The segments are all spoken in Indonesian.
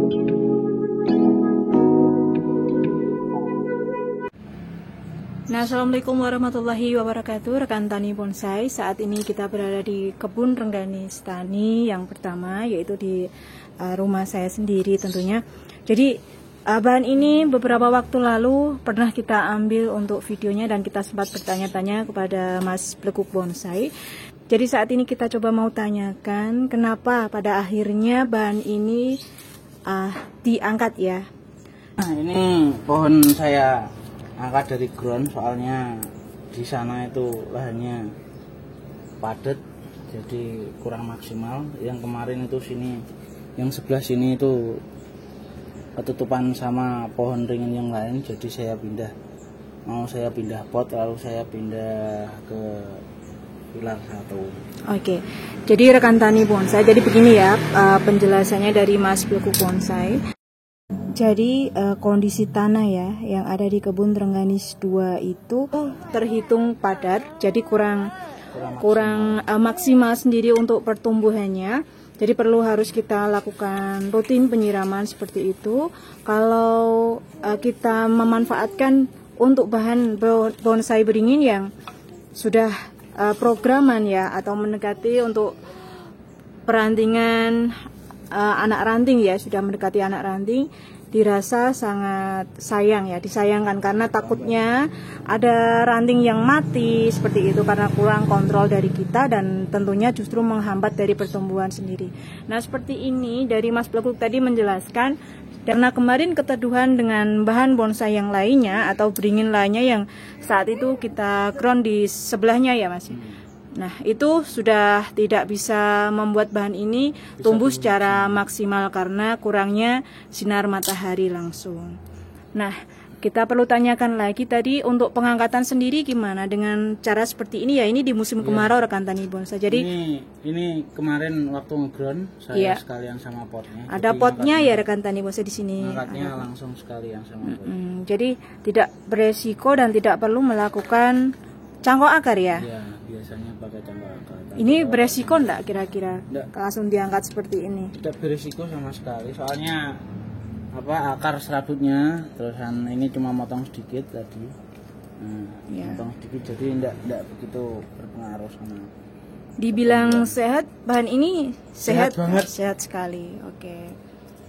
Nah, assalamualaikum warahmatullahi wabarakatuh, rekan tani bonsai. Saat ini kita berada di kebun Rengganis Tani yang pertama, yaitu di rumah saya sendiri tentunya. Jadi bahan ini beberapa waktu lalu pernah kita ambil untuk videonya dan kita sempat bertanya-tanya kepada Mas Blekuk Bonsai. Jadi saat ini kita coba mau tanyakan kenapa pada akhirnya bahan ini diangkat ya. Nah, ini pohon saya angkat dari ground, soalnya di sana itu lahannya padat jadi kurang maksimal. Yang kemarin itu sini, yang sebelah sini itu ketutupan sama pohon ringin yang lain, jadi saya pindah pot, lalu saya pindah ke pilar 1. Oke, jadi rekan tani bonsai, jadi begini ya penjelasannya dari Mas Blekuk Bonsai. Jadi kondisi tanah ya yang ada di kebun Rengganis 2 itu terhitung padat, jadi kurang maksimal sendiri untuk pertumbuhannya. Jadi harus kita lakukan rutin penyiraman seperti itu. Kalau kita memanfaatkan untuk bahan bonsai beringin yang sudah programan ya, atau mendekati untuk perantingan anak ranting ya, sudah mendekati anak ranting, dirasa sangat disayangkan karena takutnya ada ranting yang mati seperti itu karena kurang kontrol dari kita dan tentunya justru menghambat dari pertumbuhan sendiri. Nah, seperti ini dari Mas Blekuk tadi menjelaskan karena kemarin keteduhan dengan bahan bonsai yang lainnya atau beringin lainnya yang saat itu kita ground di sebelahnya ya Mas. Nah, itu sudah tidak bisa membuat bahan ini tumbuh secara maksimal karena kurangnya sinar matahari langsung. Nah, kita perlu tanyakan lagi tadi untuk pengangkatan sendiri gimana dengan cara seperti ini ya, ini di musim kemarau rekan tani bonsai. Jadi ini kemarin waktu ngeground saya sekalian sama potnya. Ada potnya ya rekan tani bonsai di sini. Angkatnya langsung sekalian sama potnya. Jadi tidak beresiko dan tidak perlu melakukan cangkok akar ya? Iya, biasanya pakai cangkok akar. Ini beresiko enggak kira-kira langsung diangkat seperti ini? Tidak beresiko sama sekali, soalnya akar serabutnya, terusan ini cuma motong sedikit tadi. Motong sedikit, jadi enggak begitu berpengaruh sama. Dibilang sehat, bahan ini sehat banget. Sehat sekali. Oke.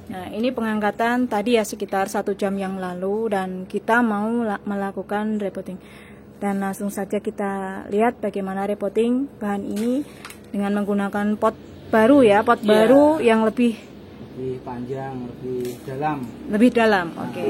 Nah, ini pengangkatan tadi ya sekitar 1 jam yang lalu dan kita mau melakukan repotting. Dan langsung saja kita lihat bagaimana repotting bahan ini dengan menggunakan pot baru ya, baru yang lebih panjang, lebih dalam. Lebih dalam, oke.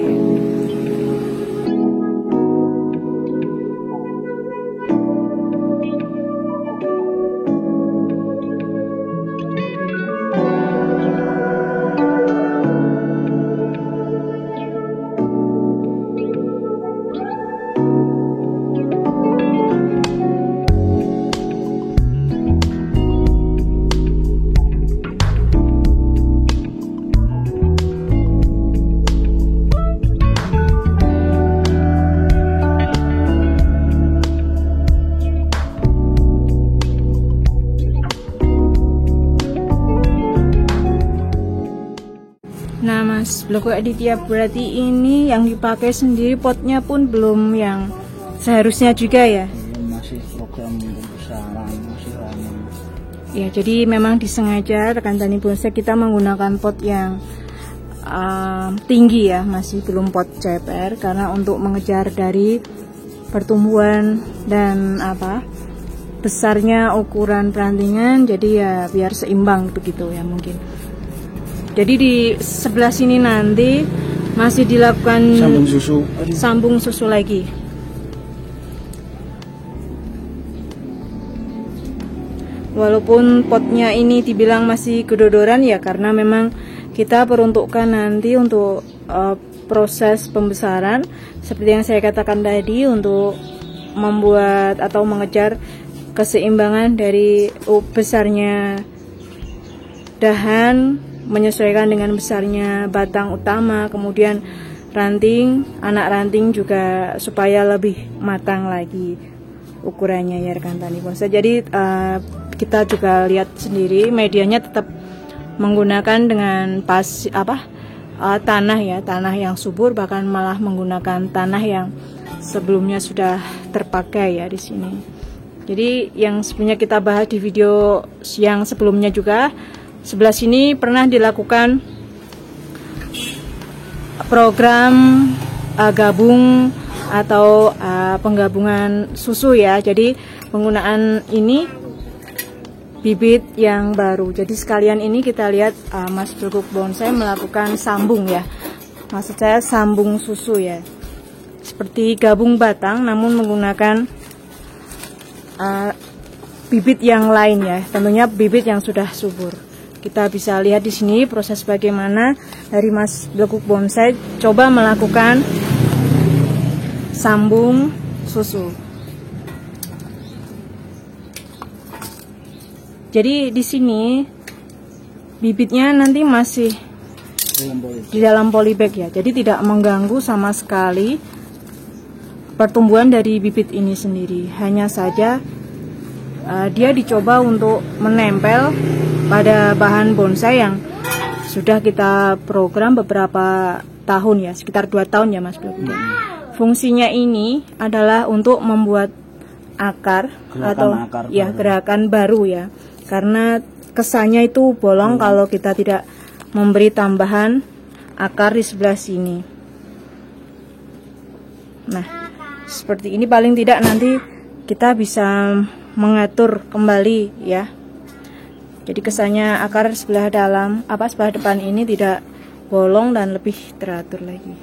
Nah, Mas Blekuk Aditya, berarti ini yang dipakai sendiri potnya pun belum yang seharusnya juga ya? Masih program pembesaran, masih lama. Ya, jadi memang disengaja rekan tani bonsai kita menggunakan pot yang tinggi ya, masih belum pot CPR karena untuk mengejar dari pertumbuhan dan besarnya ukuran perantingan, jadi ya biar seimbang begitu ya mungkin. Jadi di sebelah sini nanti masih dilakukan sambung susu lagi. Walaupun potnya ini dibilang masih kedodoran ya karena memang kita peruntukkan nanti untuk proses pembesaran seperti yang saya katakan tadi untuk membuat atau mengejar keseimbangan dari besarnya dahan menyesuaikan dengan besarnya batang utama, kemudian ranting, anak ranting juga supaya lebih matang lagi ukurannya ya rekan tani bonsai. Jadi kita juga lihat sendiri medianya tetap menggunakan dengan tanah ya, tanah yang subur, bahkan malah menggunakan tanah yang sebelumnya sudah terpakai ya di sini. Jadi yang sebenarnya kita bahas di video yang sebelumnya juga, sebelah sini pernah dilakukan program gabung atau penggabungan susu ya. Jadi penggunaan ini bibit yang baru. Jadi sekalian ini kita lihat Mas Blekuk Bonsai melakukan sambung ya. Maksud saya sambung susu ya. Seperti gabung batang namun menggunakan bibit yang lain ya, tentunya bibit yang sudah subur. Kita bisa lihat di sini proses bagaimana dari Mas Blekuk Bonsai coba melakukan sambung susu. Jadi di sini bibitnya nanti masih di dalam polybag ya, jadi tidak mengganggu sama sekali pertumbuhan dari bibit ini sendiri. Hanya saja dia dicoba untuk menempel pada bahan bonsai yang sudah kita program beberapa tahun ya, sekitar 2 tahun ya Mas Blekuk. Fungsinya ini adalah untuk membuat akar gerakan baru ya, karena kesannya itu bolong kalau kita tidak memberi tambahan akar di sebelah sini. Nah, seperti ini paling tidak nanti kita bisa mengatur kembali ya. Jadi kesannya akar sebelah sebelah depan ini tidak bolong dan lebih teratur lagi.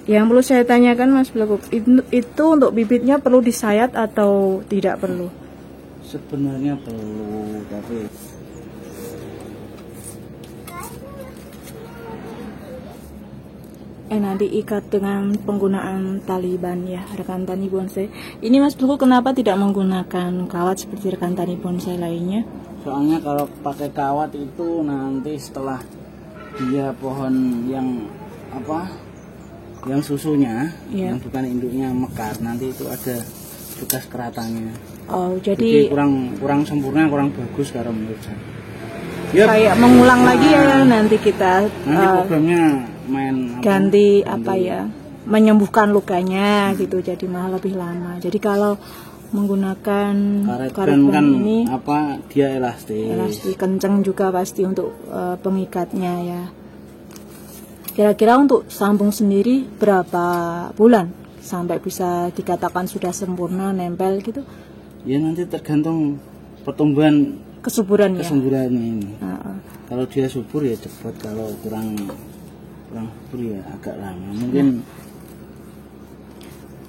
Yang perlu saya tanyakan Mas Blekuk, itu untuk bibitnya perlu disayat atau tidak perlu? Sebenarnya perlu, tapi nanti ikat dengan penggunaan tali ban ya, rekan tani bonsai. Ini Mas Blekuk kenapa tidak menggunakan kawat seperti rekan tani bonsai lainnya? Soalnya kalau pakai kawat itu nanti setelah dia pohon yang yang susunya, yang bukan induknya mekar, nanti itu ada bekas keratannya. Oh, jadi kurang sempurna, kurang bagus kalau menurut saya. Yep. Kayak mengulang lagi ya nanti kita. Nanti programnya main ganti menyembuhkan lukanya gitu, jadi malah lebih lama. Jadi kalau menggunakan karet ban ini dia elastis kenceng juga pasti untuk pengikatnya ya. Kira-kira untuk sambung sendiri berapa bulan sampai bisa dikatakan sudah sempurna nempel gitu? Ya nanti tergantung pertumbuhan kesuburannya ini. Kalau dia subur ya cepat, kalau kurang subur ya agak lama. Mungkin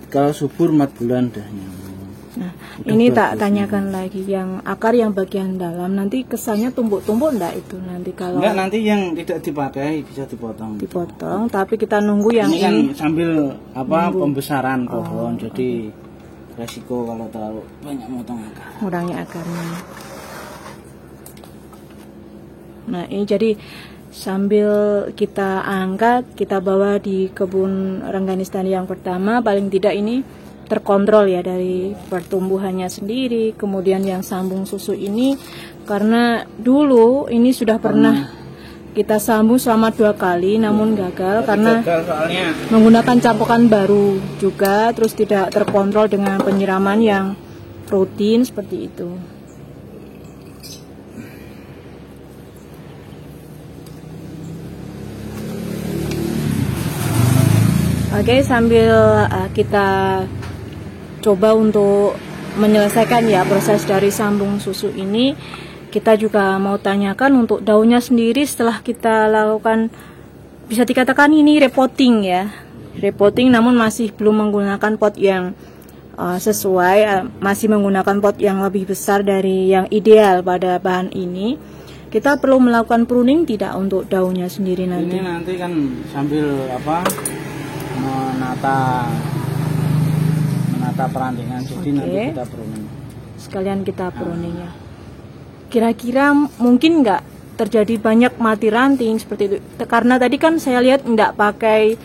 kalau subur 4 bulan dah nyambung. Nah, ini tak tanyakan lagi, yang akar yang bagian dalam nanti kesannya tumpuk-tumpuk enggak itu nanti kalau? Enggak, nanti yang tidak dipakai bisa dipotong. Dipotong, tapi kita nunggu yang ini kan sambil pembesaran pohon, jadi resiko kalau terlalu banyak motong akar. Kurangnya akarnya. Nah, ini jadi sambil kita angkat, kita bawa di kebun Rengganistani yang pertama, paling tidak ini terkontrol ya dari pertumbuhannya sendiri. Kemudian yang sambung susu ini, karena dulu ini sudah pernah kita sambung selama 2 kali namun gagal karena menggunakan campukan baru juga, terus tidak terkontrol dengan penyiraman yang rutin seperti itu. Oke, sambil kita coba untuk menyelesaikan ya proses dari sambung susu ini, kita juga mau tanyakan untuk daunnya sendiri setelah kita lakukan, bisa dikatakan ini repotting ya, repotting namun masih belum menggunakan pot yang sesuai, masih menggunakan pot yang lebih besar dari yang ideal pada bahan ini. Kita perlu melakukan pruning tidak untuk daunnya sendiri nanti? Ini nanti kan sambil menata perantingan, jadi nanti kita pruning. Sekalian kita pruning ya. Kira-kira mungkin nggak terjadi banyak mati ranting seperti itu? Karena tadi kan saya lihat nggak pakai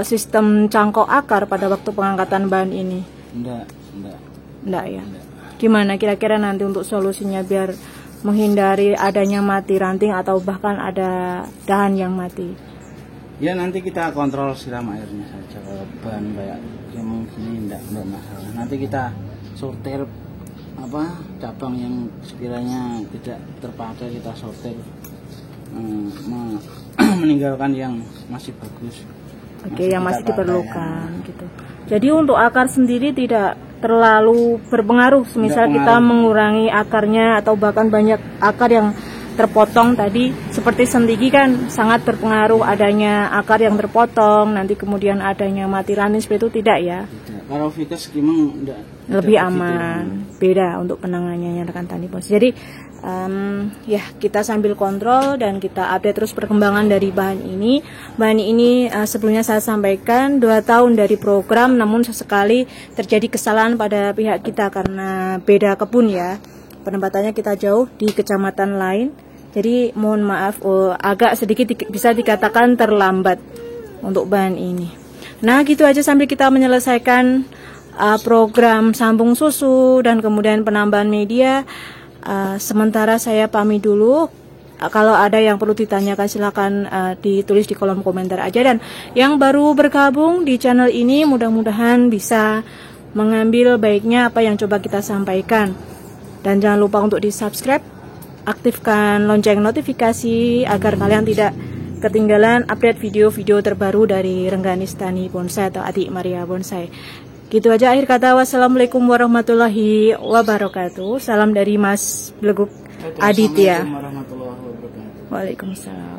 sistem cangkok akar pada waktu pengangkatan bahan ini. Enggak ya. Gimana kira-kira nanti untuk solusinya biar menghindari adanya mati ranting atau bahkan ada dahan yang mati? Ya nanti kita kontrol siram airnya saja. Kalau bahan kayak gini enggak masalah. Nanti kita sortir cabang yang sekiranya tidak terpakai, kita sortir, meninggalkan yang masih bagus. Oke, yang masih diperlukan gitu. Jadi untuk akar sendiri tidak terlalu berpengaruh. Misal kita mengurangi akarnya atau bahkan banyak akar yang terpotong tadi seperti sentigi kan sangat berpengaruh adanya akar yang terpotong, nanti kemudian adanya mati ranting seperti itu tidak ya? Tidak. Kalau Vikas gimana lebih aman, beda untuk penanganannya rekan tani pos. Jadi ya kita sambil kontrol dan kita update terus perkembangan dari bahan ini. Bahan ini sebelumnya saya sampaikan 2 tahun dari program, namun sesekali terjadi kesalahan pada pihak kita karena beda kebun ya. Penempatannya kita jauh di kecamatan lain. Jadi mohon maaf agak sedikit bisa dikatakan terlambat untuk bahan ini. Nah gitu aja sambil kita menyelesaikan program sambung susu dan kemudian penambahan media. Sementara saya pamit dulu. Kalau ada yang perlu ditanyakan silakan ditulis di kolom komentar aja. Dan yang baru bergabung di channel ini mudah-mudahan bisa mengambil baiknya apa yang coba kita sampaikan. Dan jangan lupa untuk di subscribe, aktifkan lonceng notifikasi agar kalian tidak ketinggalan update video-video terbaru dari Rengganis Tani Bonsai atau Adik Maria Bonsai. Gitu aja akhir kata. Wassalamualaikum warahmatullahi wabarakatuh. Salam dari Mas Bleguk Aditya. Waalaikumsalam warahmatullahi wabarakatuh. Waalaikumsalam.